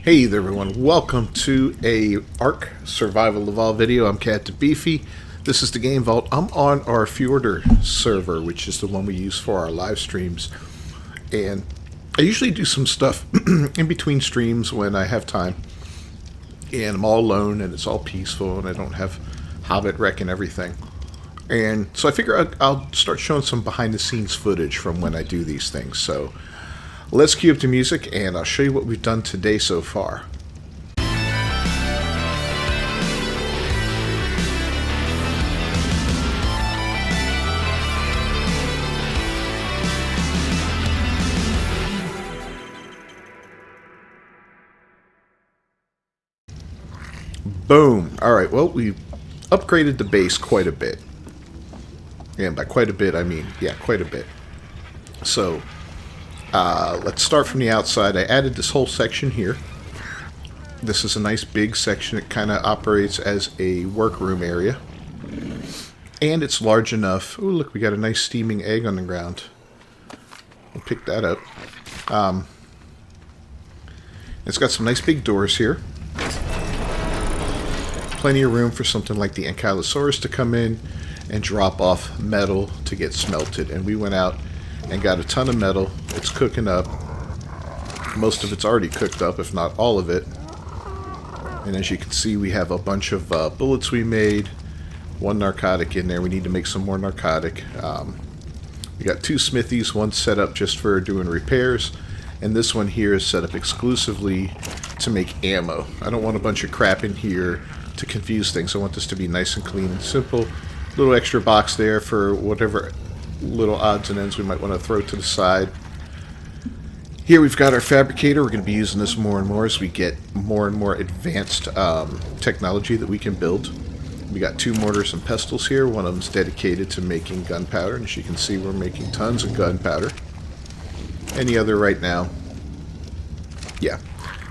Hey there everyone, welcome to a Ark Survival Evolved video. I'm Cat Beefy. This is the Game Vault. I'm on our Fjorder server, which is the one we use for our live streams. And I usually do some stuff in between streams when I have time. And I'm all alone and it's all peaceful and I don't have Hobbit wrecking everything. And so I figure I'll start showing some behind the scenes footage from when I do these things. So let's cue up the music and I'll show you what we've done today so far. Boom. Alright, well, we've upgraded the base quite a bit. And by quite a bit, I mean, yeah, quite a bit. So let's start from the outside. I added this whole section here. This is a nice big section. It kind of operates as a workroom area. And it's large enough. Oh, look, we got a nice steaming egg on the ground. We'll pick that up. It's got some nice big doors here. Plenty of room for something like the Ankylosaurus to come in and drop off metal to get smelted. And we went out and got a ton of metal. It's cooking up. Most of it's already cooked up, if not all of it. And as you can see, we have a bunch of bullets we made. One narcotic in there. We need to make some more narcotic. We got two smithies. One set up just for doing repairs. And this one here is set up exclusively to make ammo. I don't want a bunch of crap in here to confuse things. I want this to be nice and clean and simple. Little extra box there for whatever little odds and ends we might want to throw to the side. Here we've got our fabricator. We're going to be using this more and more as we get more and more advanced technology that we can build. We got two mortars and pestles here. One of them's dedicated to making gunpowder, and as you can see, we're making tons of gunpowder. And the other right now, yeah,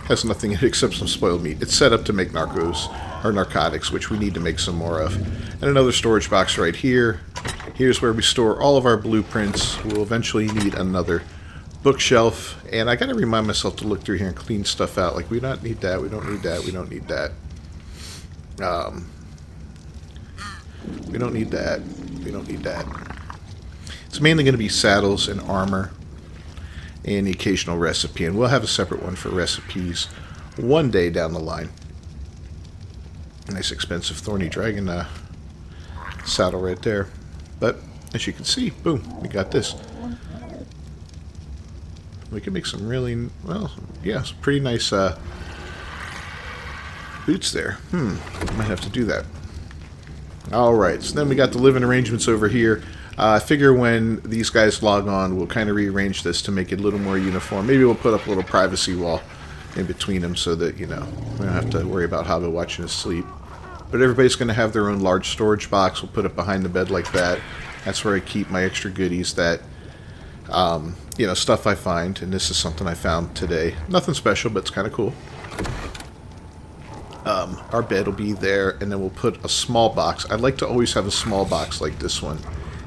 has nothing in it except some spoiled meat. It's set up to make narcotics, which we need to make some more of. And another storage box right here. Here's where we store all of our blueprints. We'll eventually need another bookshelf. And I gotta remind myself to look through here and clean stuff out. Like, we don't need that, we don't need that, we don't need that. We don't need that, we don't need that. It's mainly going to be saddles and armor and the occasional recipe. And we'll have a separate one for recipes one day down the line. Nice expensive thorny dragon saddle right there. But as you can see, boom, we got this. We can make some really, well, yeah, some pretty nice boots there. Might have to do that. Alright, so then we got the living arrangements over here. I figure when these guys log on, we'll kind of rearrange this to make it a little more uniform. Maybe we'll put up a little privacy wall in between them so that, you know, we don't have to worry about Hobbit watching us sleep. But everybody's going to have their own large storage box. We'll put it behind the bed like that. That's where I keep my extra goodies that, you know, stuff I find. And this is something I found today. Nothing special, but it's kind of cool. Our bed will be there, and then we'll put a small box. I'd like to always have a small box like this one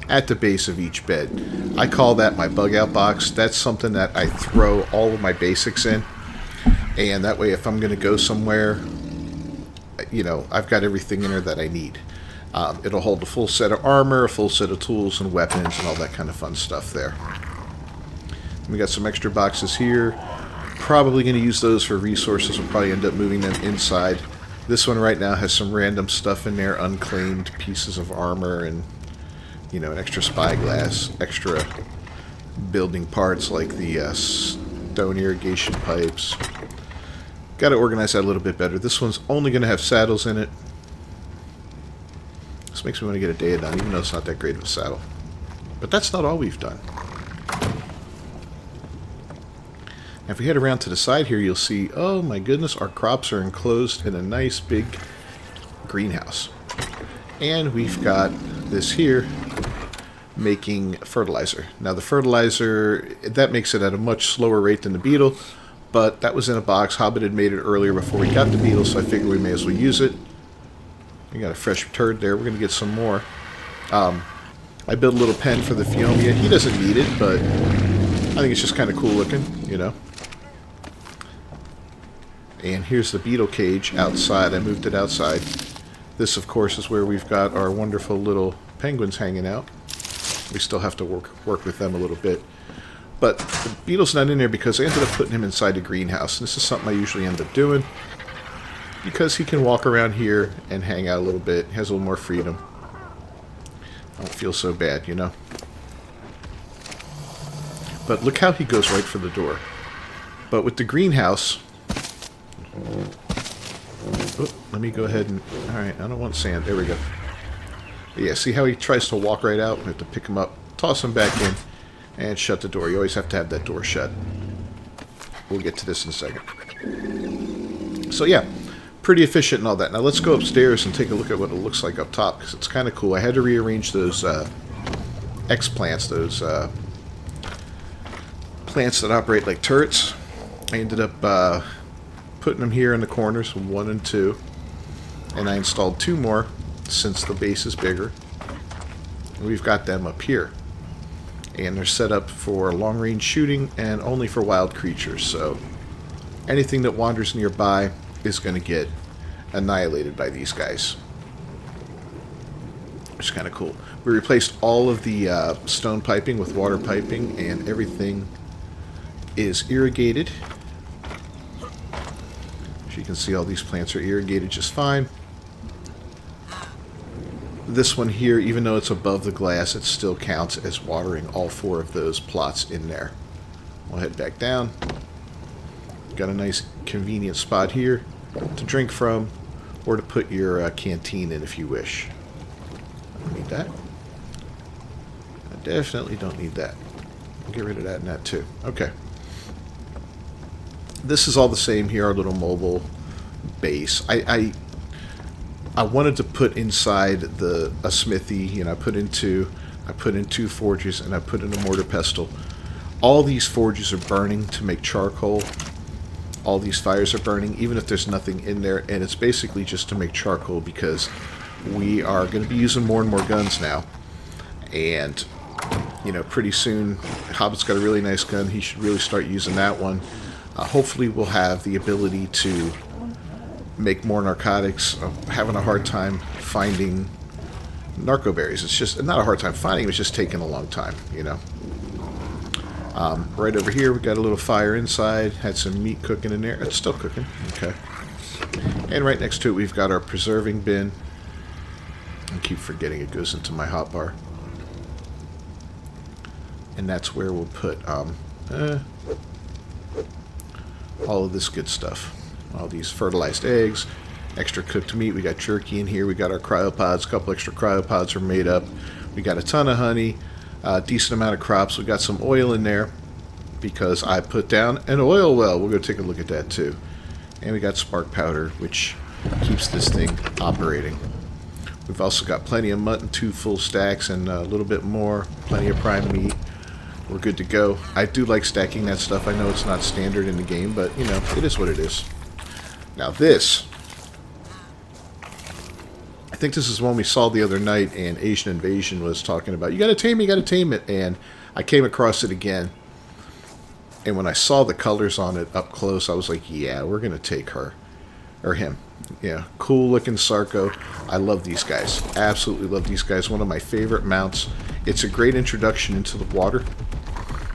at the base of each bed. I call that my bug out box. That's something that I throw all of my basics in. And that way, if I'm going to go somewhere, you know, I've got everything in there that I need. It'll hold a full set of armor, a full set of tools and weapons and all that kind of fun stuff there. We got some extra boxes here. Probably going to use those for resources. We'll probably end up moving them inside. This one right now has some random stuff in there, unclaimed pieces of armor and, you know, an extra spyglass, extra building parts like the stone irrigation pipes. Got to organize that a little bit better. This one's only going to have saddles in it. This makes me want to get a day done, even though it's not that great of a saddle. But that's not all we've done. Now, if we head around to the side here, you'll see, oh my goodness, our crops are enclosed in a nice big greenhouse. And we've got this here making fertilizer. Now the fertilizer, that makes it at a much slower rate than the beetle, but that was in a box. Hobbit had made it earlier before we got the beetle, so I figured we may as well use it. We got a fresh turd there. We're going to get some more. I built a little pen for the Phiomia. He doesn't need it, but I think it's just kind of cool looking, you know. And here's the beetle cage outside. I moved it outside. This, of course, is where we've got our wonderful little penguins hanging out. We still have to work with them a little bit. But the beetle's not in there because I ended up putting him inside the greenhouse. And this is something I usually end up doing because he can walk around here and hang out a little bit. He has a little more freedom. I don't feel so bad, you know. But look how he goes right for the door. But with the greenhouse... Oh, let me go ahead and... Alright, I don't want sand. There we go. Yeah, see how he tries to walk right out? We have to pick him up, toss him back in, and shut the door. You always have to have that door shut. We'll get to this in a second. So yeah, pretty efficient and all that. Now let's go upstairs and take a look at what it looks like up top, because it's kind of cool. I had to rearrange those X-plants, those plants that operate like turrets. I ended up putting them here in the corners, 1 and 2. And I installed 2 more, since the base is bigger. We've got them up here. And they're set up for long-range shooting and only for wild creatures. So anything that wanders nearby is going to get annihilated by these guys. Which is kind of cool. We replaced all of the stone piping with water piping, and everything is irrigated. As you can see, all these plants are irrigated just fine. This one here, even though it's above the glass, it still counts as watering all 4 of those plots in there. We'll head back down. Got a nice convenient spot here to drink from, or to put your canteen in if you wish. I don't need that. I definitely don't need that. I'll get rid of that and that too. Okay. This is all the same here, our little mobile base. I wanted to put inside a smithy. You know, I put in 2 forges, and I put in a mortar pestle. All these forges are burning to make charcoal. All these fires are burning, even if there's nothing in there, and it's basically just to make charcoal because we are going to be using more and more guns now. And, you know, pretty soon, Hobbit's got a really nice gun. He should really start using that one. Hopefully we'll have the ability to make more narcotics. I'm having a hard time finding narco berries. It's just not a hard time finding, it's just taking a long time, you know. Right over here we got a little fire inside, had some meat cooking in there. It's still cooking. Okay. And right next to it we've got our preserving bin. I keep forgetting it goes into my hotbar. And that's where we'll put all of this good stuff. All these fertilized eggs, extra cooked meat. We got jerky in here. We got our cryopods. A couple extra cryopods are made up. We got a ton of honey, a decent amount of crops. We got some oil in there because I put down an oil well. We'll go take a look at that too. And we got spark powder, which keeps this thing operating. We've also got plenty of mutton, 2 full stacks, and a little bit more. Plenty of prime meat. We're good to go. I do like stacking that stuff. I know it's not standard in the game, but you know, it is what it is. Now this, I think this is one we saw the other night, and Asian Invasion was talking about, you gotta tame it, and I came across it again, and when I saw the colors on it up close, I was like, yeah, we're gonna take her, or him. Yeah, cool looking Sarko. I love these guys, absolutely love these guys, one of my favorite mounts. It's a great introduction into the water.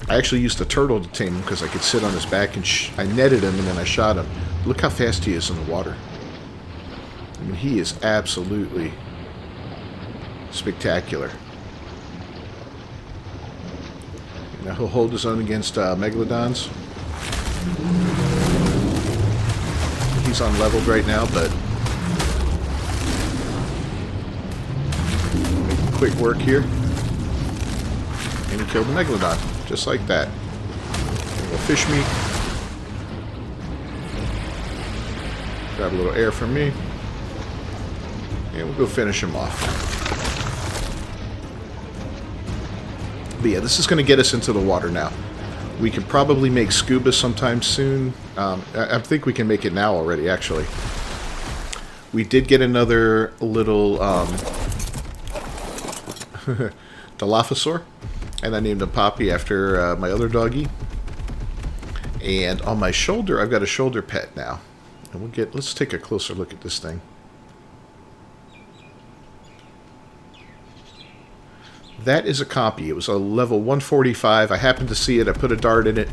I actually used a turtle to tame him because I could sit on his back, and I netted him and then I shot him. Look how fast he is in the water. I mean, he is absolutely spectacular. Now he'll hold his own against megalodons. He's unleveled right now, but quick work here. And he killed the megalodon. Just like that. A little fish meat. Grab a little air from me. And we'll go finish him off. But yeah, this is going to get us into the water now. We can probably make scuba sometime soon. I think we can make it now already, actually. We did get another little Dilophosaur. And I named him Poppy after my other doggy. And on my shoulder, I've got a shoulder pet now. And let's take a closer look at this thing. That is a copy. It was a level 145. I happened to see it. I put a dart in it,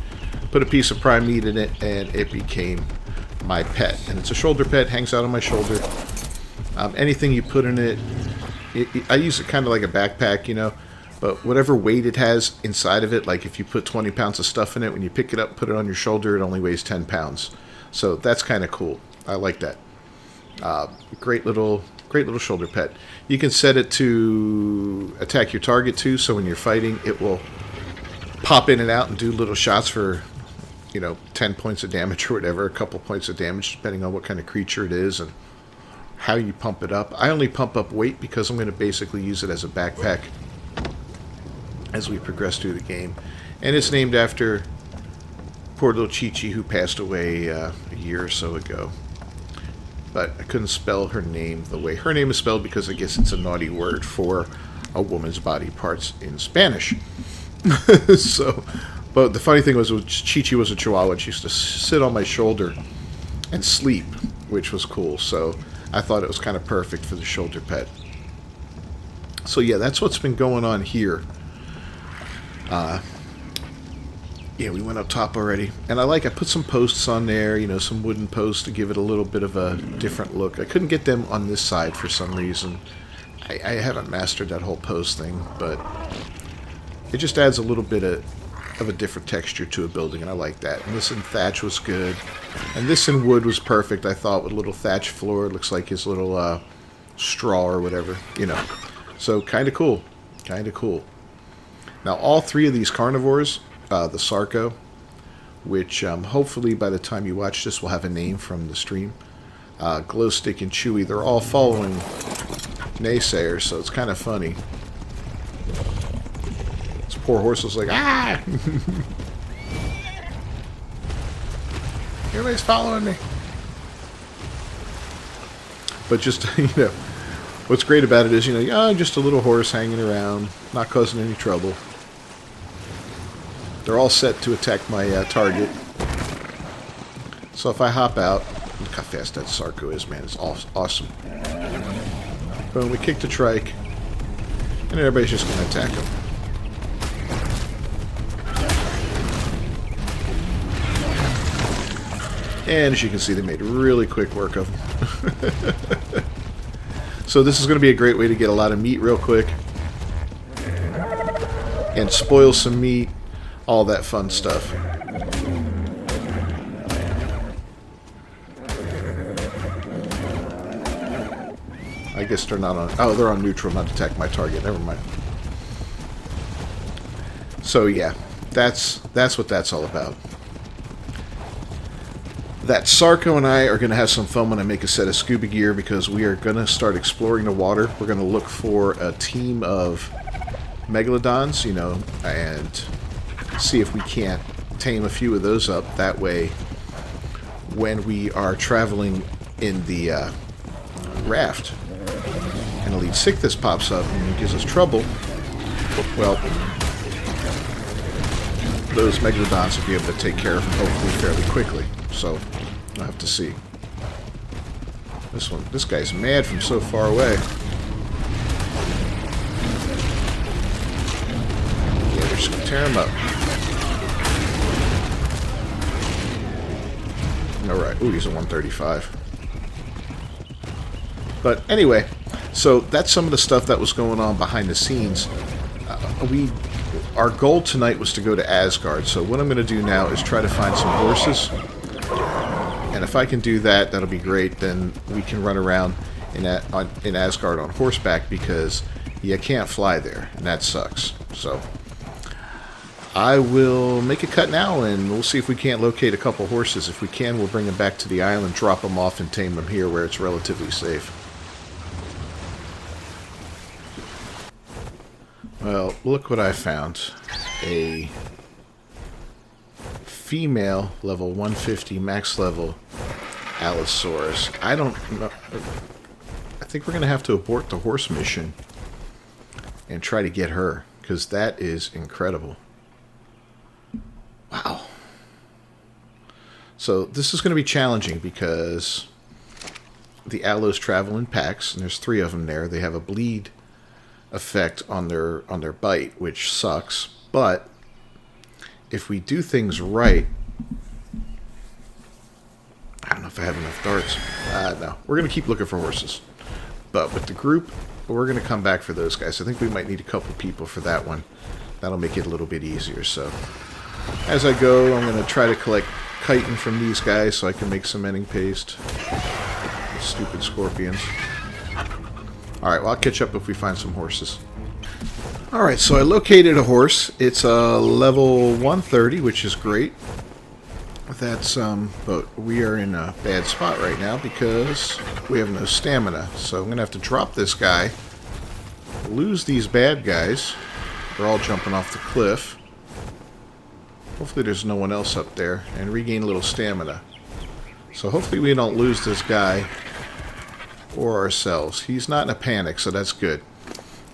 put a piece of prime meat in it, and it became my pet. And it's a shoulder pet, hangs out on my shoulder. Anything you put in it, I use it kind of like a backpack, you know, but whatever weight it has inside of it, like if you put 20 pounds of stuff in it, when you pick it up, put it on your shoulder, it only weighs 10 pounds. So that's kind of cool. I like that. Great little shoulder pet. You can set it to attack your target too, so when you're fighting, it will pop in and out and do little shots for, you know, 10 points of damage or whatever, a couple points of damage, depending on what kind of creature it is and how you pump it up. I only pump up weight because I'm going to basically use it as a backpack as we progress through the game. And it's named after poor little Chi-Chi who passed away a year or so ago. But I couldn't spell her name the way her name is spelled because I guess it's a naughty word for a woman's body parts in Spanish. So, but the funny thing was Chi-Chi was a Chihuahua. She used to sit on my shoulder and sleep, which was cool. So I thought it was kind of perfect for the shoulder pet. So yeah, that's what's been going on here. Yeah, we went up top already. And I put some posts on there, you know, some wooden posts to give it a little bit of a different look. I couldn't get them on this side for some reason. I haven't mastered that whole post thing, but it just adds a little bit of a different texture to a building, and I like that. And this in thatch was good. And this in wood was perfect, I thought, with a little thatch floor. It looks like his little straw or whatever, you know. So, kind of cool. Kind of cool. Now, all three of these carnivores, the Sarco, which hopefully by the time you watch this will have a name from the stream, Glowstick and Chewy, they're all following Naysayers, so it's kind of funny. This poor horse was like, ah! Everybody's following me. But just, you know, what's great about it is, you know, just a little horse hanging around, not causing any trouble. They're all set to attack my target. So if I hop out, look how fast that Sarco is, man. It's awesome. Boom, we kick the trike. And everybody's just going to attack him. And as you can see, they made really quick work of him. So this is going to be a great way to get a lot of meat real quick. And spoil some meat. All that fun stuff. I guess they're not on... Oh, they're on neutral, not attack my target. Never mind. So, yeah. That's what that's all about. That Sarco and I are going to have some fun when I make a set of scuba gear because we are going to start exploring the water. We're going to look for a team of megalodons, you know, and see if we can't tame a few of those up. That way, when we are traveling in the raft, and Elite Sickness pops up and gives us trouble, well, those megalodons will be able to take care of them hopefully fairly quickly. So, I'll have to see. This guy's mad from so far away. Yeah, we're just gonna tear him up. Alright, ooh, he's a 135. But anyway, so that's some of the stuff that was going on behind the scenes. Our goal tonight was to go to Asgard, so what I'm going to do now is try to find some horses. And if I can do that, that'll be great. Then we can run around in Asgard on horseback because you can't fly there, and that sucks. So I will make a cut now, and we'll see if we can't locate a couple horses. If we can, we'll bring them back to the island, drop them off, and tame them here where it's relatively safe. Well, look what I found. A female level 150 max level Allosaurus. I don't know. I think we're going to have to abort the horse mission and try to get her, because that is incredible. Wow. So this is going to be challenging because the aloes travel in packs, and there's 3 of them there. They have a bleed effect on their bite, which sucks. But if we do things right, I don't know if I have enough darts. No, we're going to keep looking for horses. But with the group, we're going to come back for those guys. I think we might need a couple people for that one. That'll make it a little bit easier. So as I go, I'm going to try to collect chitin from these guys so I can make cementing paste. Stupid scorpions. Alright, well, I'll catch up if we find some horses. Alright, so I located a horse. It's a level 130, which is great. That's, but we are in a bad spot right now because we have no stamina. So I'm going to have to drop this guy, lose these bad guys. They're all jumping off the cliff. Hopefully there's no one else up there, and regain a little stamina. So hopefully we don't lose this guy or ourselves. He's not in a panic, so that's good.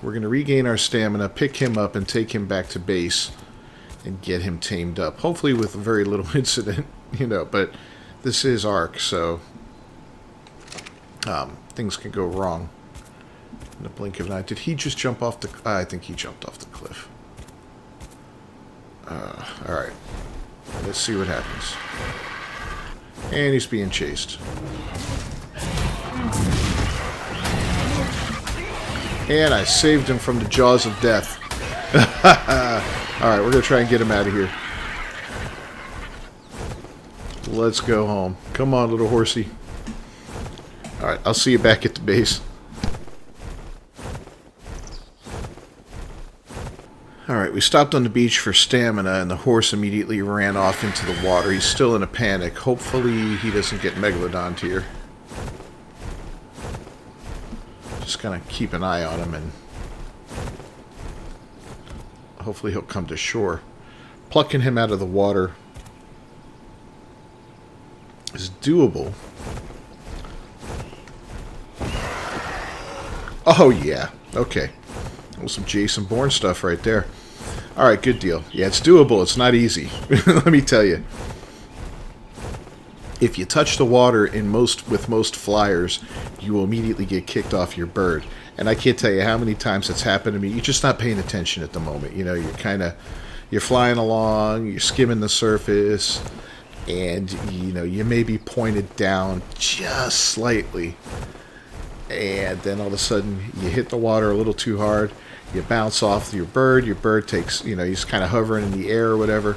We're going to regain our stamina, pick him up, and take him back to base and get him tamed up. Hopefully with very little incident, you know, but this is Ark, so things can go wrong in the blink of an eye. Did he just jump off the... I think he jumped off the cliff. Alright. Let's see what happens. And he's being chased. And I saved him from the jaws of death. Alright, we're going to try and get him out of here. Let's go home. Come on, little horsey. Alright, I'll see you back at the base. Alright, we stopped on the beach for stamina, and the horse immediately ran off into the water. He's still in a panic. Hopefully he doesn't get megalodoned here. Just gonna keep an eye on him, and hopefully he'll come to shore. Plucking him out of the water is doable. Oh yeah, okay. Well, some Jason Bourne stuff right there. Alright, good deal. Yeah, it's doable. It's not easy. Let me tell you. If you touch the water with most flyers, you will immediately get kicked off your bird. And I can't tell you how many times it's happened to me. You're just not paying attention at the moment. You know, you're flying along, you're skimming the surface, and, you know, you may be pointed down just slightly. And then all of a sudden, you hit the water a little too hard. You bounce off your bird takes, you know, he's kind of hovering in the air or whatever,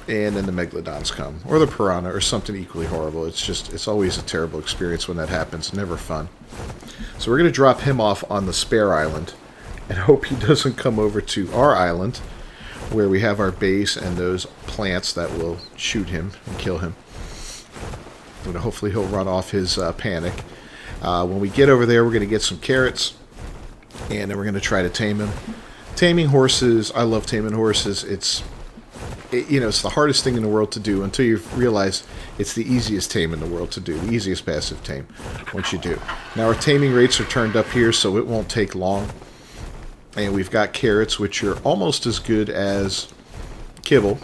and then the megalodons come, or the piranha, or something equally horrible. It's always a terrible experience when that happens. Never fun. So we're going to drop him off on the spare island, and hope he doesn't come over to our island, where we have our base and those plants that will shoot him and kill him. And hopefully he'll run off his panic. When we get over there, we're going to get some carrots, and then we're going to try to tame him. Taming horses, I love taming horses. It's the hardest thing in the world to do until you realize it's the easiest tame in the world to do, the easiest passive tame once you do. Now our taming rates are turned up here, so it won't take long. And we've got carrots, which are almost as good as kibble.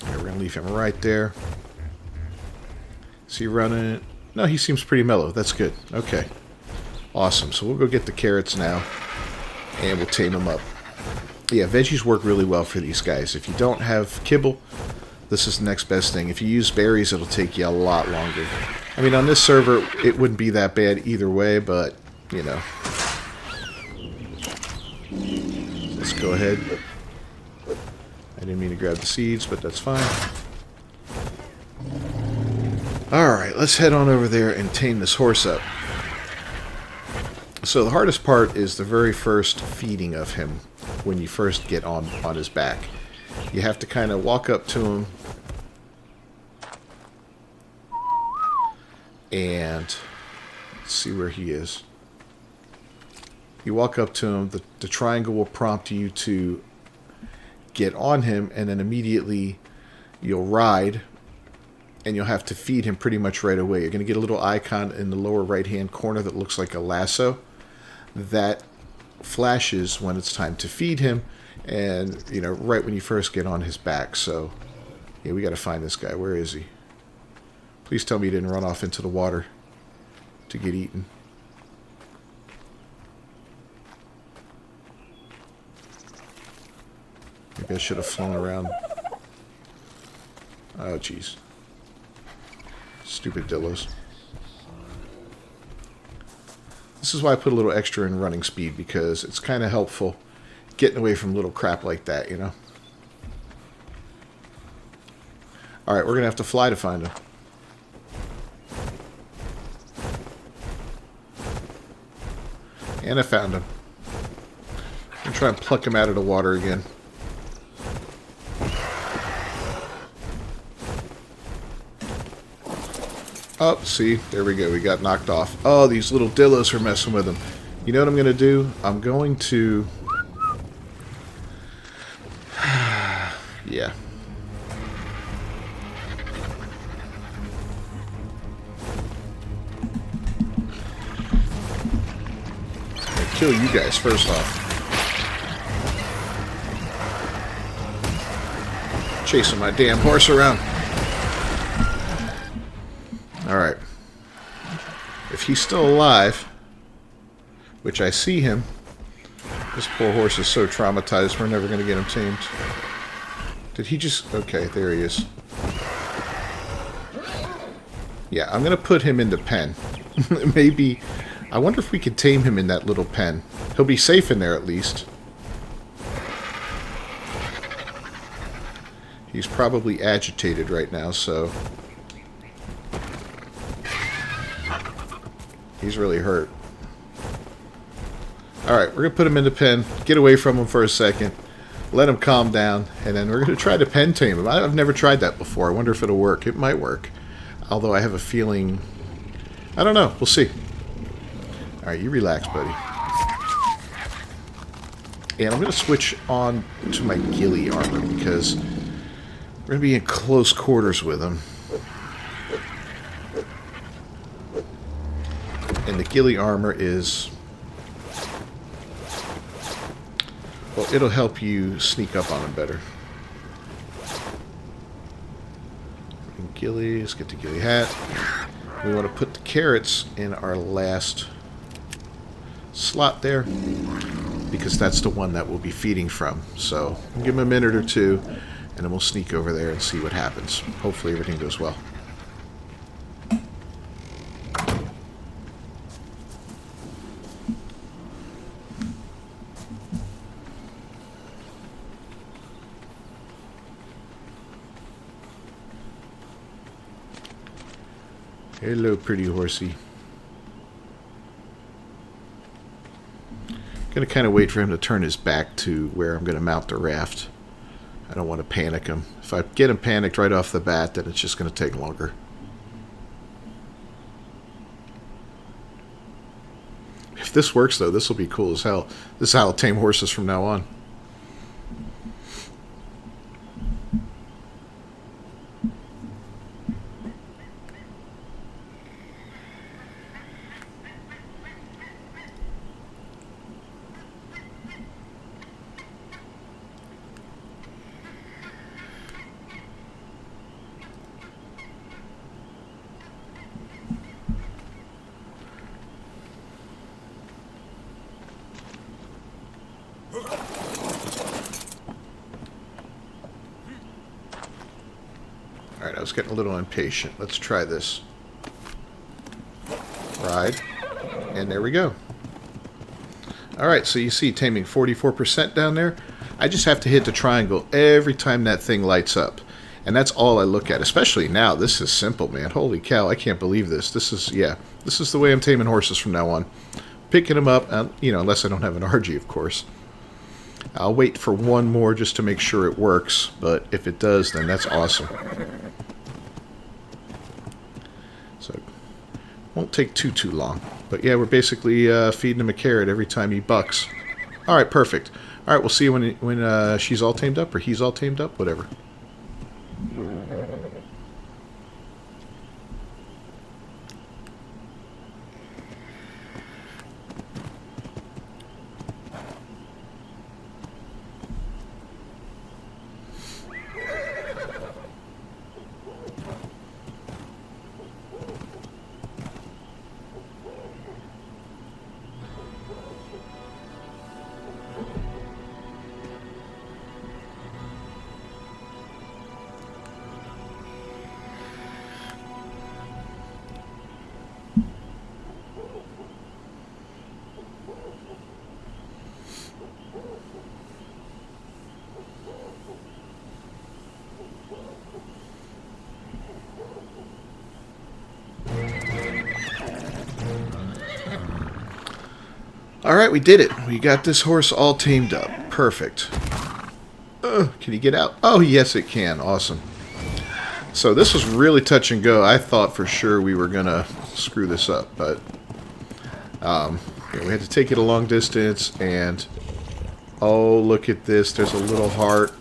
Right, we're going to leave him right there. Is he running? No, he seems pretty mellow. That's good. Okay. Awesome. So we'll go get the carrots now, and we'll tame them up. Yeah, veggies work really well for these guys. If you don't have kibble, this is the next best thing. If you use berries, it'll take you a lot longer. I mean, on this server, it wouldn't be that bad either way, but, you know. Let's go ahead. I didn't mean to grab the seeds, but that's fine. Alright, let's head on over there and tame this horse up. So the hardest part is the very first feeding of him when you first get on his back. You have to kind of walk up to him and see where he is. You walk up to him, the triangle will prompt you to get on him, and then immediately you'll ride, and you'll have to feed him pretty much right away. You're going to get a little icon in the lower right-hand corner that looks like a lasso. That flashes when it's time to feed him, And, you know, right when you first get on his back. So, yeah, we got to find this guy. Where is he? Please tell me he didn't run off into the water to get eaten. Maybe I should have flown around. Oh, jeez. Stupid dillos. This is why I put a little extra in running speed, because it's kind of helpful getting away from little crap like that, you know? Alright, we're going to have to fly to find him. And I found him. I'm going to try and pluck him out of the water again. Oh, see, there we go. We got knocked off. Oh, these little dillos are messing with him. You know what I'm going to do? I'm going to... yeah. I'll kill you guys first off. Chasing my damn horse around. Alright. If he's still alive, which I see him, this poor horse is so traumatized we're never going to get him tamed. Did he just... okay, there he is. Yeah, I'm going to put him in the pen. Maybe... I wonder if we could tame him in that little pen. He'll be safe in there at least. He's probably agitated right now, so... he's really hurt. Alright, we're going to put him in the pen, get away from him for a second, let him calm down, and then we're going to try to pen tame him. I've never tried that before. I wonder if it'll work. It might work. Although I have a feeling... I don't know. We'll see. Alright, you relax, buddy. And I'm going to switch on to my ghillie armor, because we're going to be in close quarters with him. And the ghillie armor is... well, it'll help you sneak up on him better. And ghillies, get the ghillie hat. We want to put the carrots in our last slot there, because that's the one that we'll be feeding from. So, we'll give him a minute or two, and then we'll sneak over there and see what happens. Hopefully everything goes well. Hello, pretty horsey. Gonna kind of wait for him to turn his back to where I'm gonna mount the raft. I don't want to panic him. If I get him panicked right off the bat, then it's just gonna take longer. If this works, though, this will be cool as hell. This is how I'll tame horses from now on. Alright, I was getting a little impatient. Let's try this. Ride. And there we go. Alright, so you see taming 44% down there. I just have to hit the triangle every time that thing lights up. And that's all I look at, especially now. This is simple, man. Holy cow, I can't believe this. This is, yeah, this is the way I'm taming horses from now on. Picking them up, you know, unless I don't have an RG, of course. I'll wait for one more just to make sure it works, but if it does, then that's awesome. So, won't take too long. But yeah, we're basically feeding him a carrot every time he bucks. Alright, perfect. Alright, we'll see you when she's all tamed up, or he's all tamed up, whatever. Alright, we did it. We got this horse all tamed up. Perfect. Can you get out? Oh, yes it can. Awesome. So this was really touch and go. I thought for sure we were going to screw this up, but yeah, we had to take it a long distance, and oh, look at this. There's a little heart.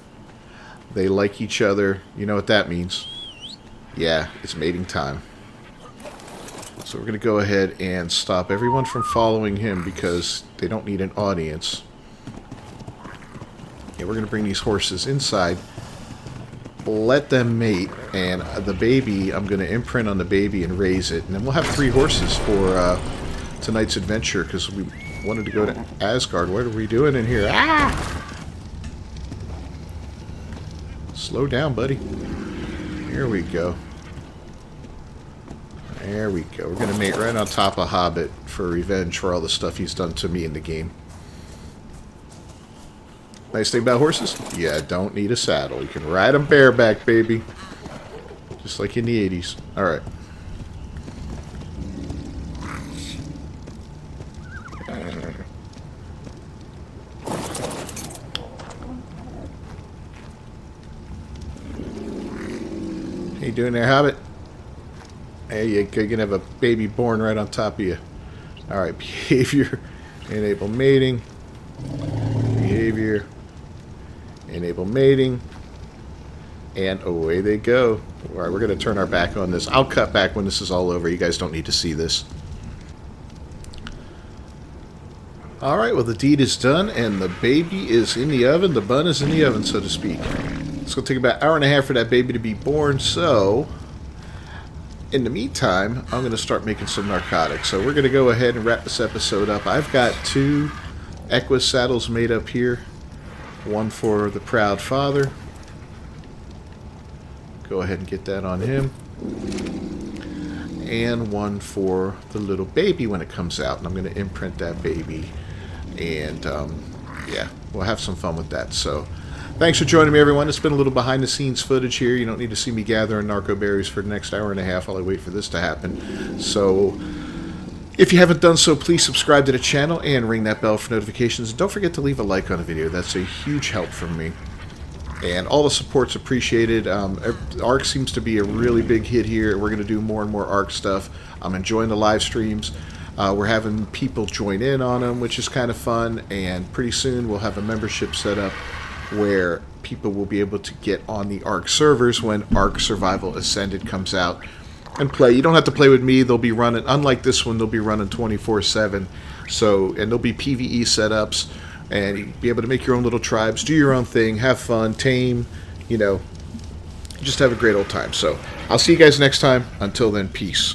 They like each other. You know what that means. Yeah, it's mating time. So we're going to go ahead and stop everyone from following him because they don't need an audience. And we're going to bring these horses inside, let them mate, and the baby, I'm going to imprint on the baby and raise it. And then we'll have 3 horses for tonight's adventure because we wanted to go to Asgard. What are we doing in here? Ah! Slow down, buddy. Here we go. There we go. We're going to mate right on top of Hobbit for revenge for all the stuff he's done to me in the game. Nice thing about horses? Yeah, don't need a saddle. You can ride them bareback, baby. Just like in the 80s. Alright. How you doing there, Hobbit? Hey, you're going to have a baby born right on top of you. Alright, behavior. Enable mating. Behavior. Enable mating. And away they go. Alright, we're going to turn our back on this. I'll cut back when this is all over. You guys don't need to see this. Alright, well the deed is done and the baby is in the oven. The bun is in the oven, so to speak. It's going to take about an hour and a half for that baby to be born, so in the meantime, I'm going to start making some narcotics. So we're going to go ahead and wrap this episode up. I've got 2 Equus saddles made up here. One for the proud father. Go ahead and get that on him. And one for the little baby when it comes out. And I'm going to imprint that baby. And, yeah, we'll have some fun with that. So, thanks for joining me, everyone. It's been a little behind-the-scenes footage here. You don't need to see me gathering narco berries for the next hour and a half while I wait for this to happen. So, if you haven't done so, please subscribe to the channel and ring that bell for notifications. And don't forget to leave a like on the video. That's a huge help from me. And all the support's appreciated. ARC seems to be a really big hit here. We're going to do more and more ARC stuff. I'm enjoying the live streams. We're having people join in on them, which is kind of fun. And pretty soon we'll have a membership set up where people will be able to get on the ARC servers when ARC Survival Ascended comes out and play. You don't have to play with me. They'll be running, unlike this one, they'll be running 24/7. So, and there'll be PvE setups, and you'll be able to make your own little tribes, do your own thing, have fun, tame, you know, just have a great old time. So, I'll see you guys next time. Until then, peace.